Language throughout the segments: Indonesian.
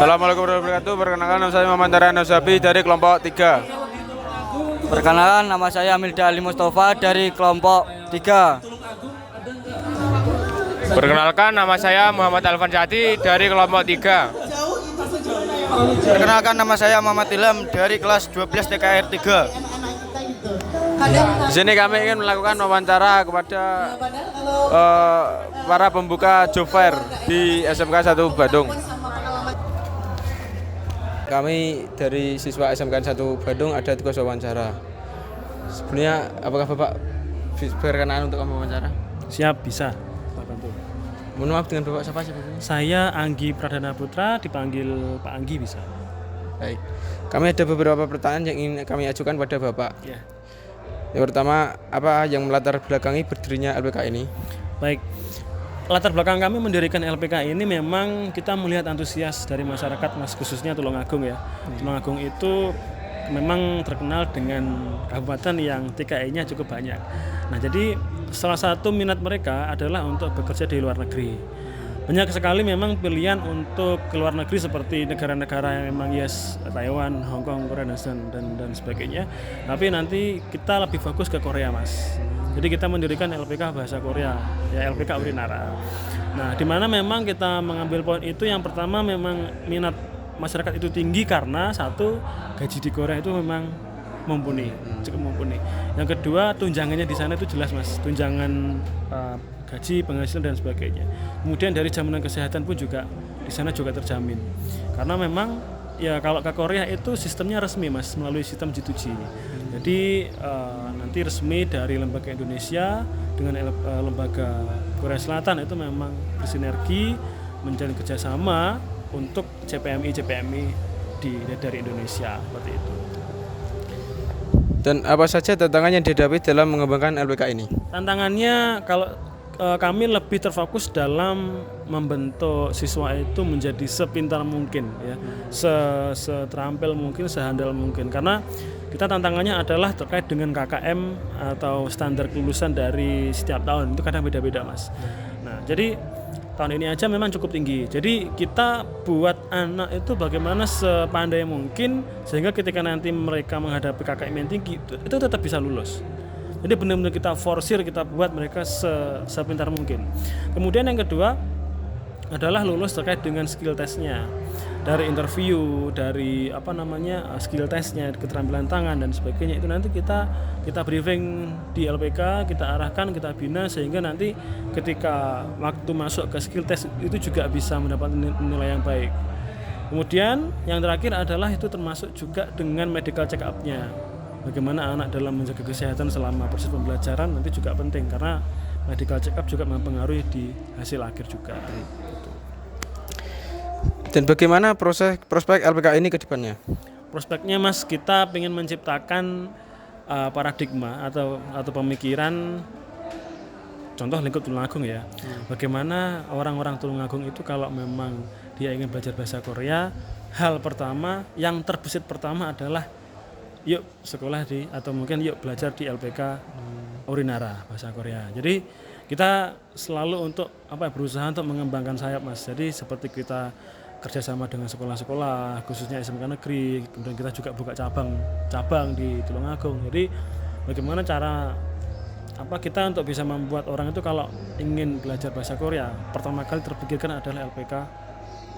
Assalamualaikum warahmatullahi wabarakatuh. Perkenalkan nama saya Muhammad Tarano Sabi dari kelompok 3. Perkenalkan, nama saya Amilda Ali Mustafa dari kelompok 3. Perkenalkan, nama saya Muhammad Alvan Jati dari kelompok 3. Perkenalkan, nama saya Muhammad Ilham dari kelas 12 TKR 3. Di sini kami ingin melakukan wawancara kepada para pembuka job fair di SMK 1 Bandung. Kami dari siswa SMK 1 Bandung ada tugas wawancara. Sebenarnya apakah Bapak berkenan untuk kami wawancara? Siap, bisa Pak bantu. Mohon maaf, dengan Bapak siapa sih? Saya Anggi Pradana Putra, dipanggil Pak Anggi bisa. Baik. Kami ada beberapa pertanyaan yang ingin kami ajukan pada Bapak. Ya. Yang pertama, apa yang melatar belakangi berdirinya LPK ini? Baik. Latar belakang kami mendirikan LPK ini memang kita melihat antusias dari masyarakat, Mas, khususnya Tulungagung ya. Tulungagung itu memang terkenal dengan kabupaten yang TKI-nya cukup banyak. Nah, jadi salah satu minat mereka adalah untuk bekerja di luar negeri. Banyak sekali memang pilihan untuk ke luar negeri seperti negara-negara yang memang Taiwan, Hong Kong, Korea dan sebagainya. Tapi nanti kita lebih fokus ke Korea, Mas. Jadi kita mendirikan LPK Bahasa Korea, ya LPK Urinara. Nah, di mana memang kita mengambil poin itu, yang pertama memang minat masyarakat itu tinggi karena satu, gaji di Korea itu memang mumpuni, cukup mumpuni. Yang kedua, tunjangannya di sana itu jelas, Mas, tunjangan gaji, penghasilan dan sebagainya. Kemudian dari jaminan kesehatan pun juga di sana juga terjamin. Karena memang ya kalau ke Korea itu sistemnya resmi, Mas, melalui sistem G2G. Jadi nanti resmi dari lembaga Indonesia dengan lembaga Korea Selatan itu memang bersinergi menjalin kerjasama untuk CPMI dari Indonesia seperti itu. Dan apa saja tantangan yang dihadapi dalam mengembangkan LPK ini? Tantangannya kalau kami lebih terfokus dalam membentuk siswa itu menjadi sepintar mungkin ya, seterampil mungkin, sehandal mungkin, karena kita tantangannya adalah terkait dengan KKM atau standar kelulusan dari setiap tahun itu kadang beda-beda, Mas. Nah, jadi tahun ini aja memang cukup tinggi. Jadi kita buat anak itu bagaimana sepandai mungkin sehingga ketika nanti mereka menghadapi KKM yang tinggi itu tetap bisa lulus. Jadi benar-benar kita forsir, kita buat mereka sepintar mungkin. Kemudian yang kedua adalah lulus terkait dengan skill testnya, dari interview, dari skill testnya, keterampilan tangan dan sebagainya. Itu nanti kita briefing di LPK, kita arahkan, kita bina sehingga nanti ketika waktu masuk ke skill test itu juga bisa mendapat nilai yang baik. Kemudian yang terakhir adalah itu termasuk juga dengan medical check up-nya. Bagaimana anak dalam menjaga kesehatan selama proses pembelajaran nanti juga penting karena medical check up juga mempengaruhi di hasil akhir juga. Dan bagaimana prospek LPK ini ke depannya? Prospeknya, Mas, kita ingin menciptakan paradigma atau pemikiran, contoh lingkup Tulungagung ya. Bagaimana orang-orang Tulungagung itu kalau memang dia ingin belajar bahasa Korea, hal pertama yang terbesit pertama adalah yuk sekolah atau mungkin yuk belajar di LPK Urinara bahasa Korea. Jadi kita selalu berusaha untuk mengembangkan sayap, Mas. Jadi seperti kita kerjasama dengan sekolah-sekolah khususnya SMK negeri, kemudian kita juga buka cabang di Tulungagung. Jadi bagaimana cara kita untuk bisa membuat orang itu kalau ingin belajar bahasa Korea pertama kali terpikirkan adalah LPK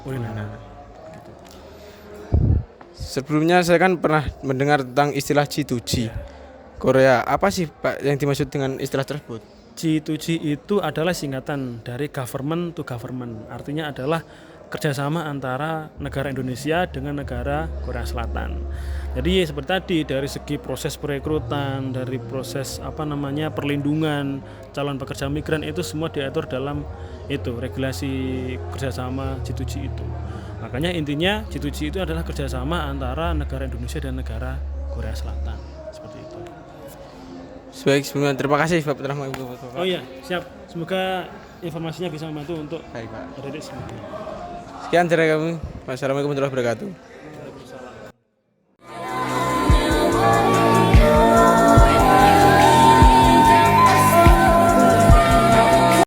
Urinara. Sebelumnya saya kan pernah mendengar tentang istilah G2G. Korea. Apa sih Pak yang dimaksud dengan istilah tersebut? G2G itu adalah singkatan dari government to government. Artinya adalah kerjasama antara negara Indonesia dengan negara Korea Selatan. Jadi seperti tadi dari segi proses perekrutan, dari proses perlindungan calon pekerja migran itu semua diatur dalam itu regulasi kerjasama G2G itu. Makanya intinya G2G itu adalah kerjasama antara negara Indonesia dan negara Korea Selatan. Seperti itu. Baik, sebelumnya terima kasih Bapak Rahmat. Oh iya, siap. Semoga informasinya bisa membantu untuk Baik Pak. adik-adik semua. Sekian dari kami. Wassalamualaikum warahmatullahi wabarakatuh.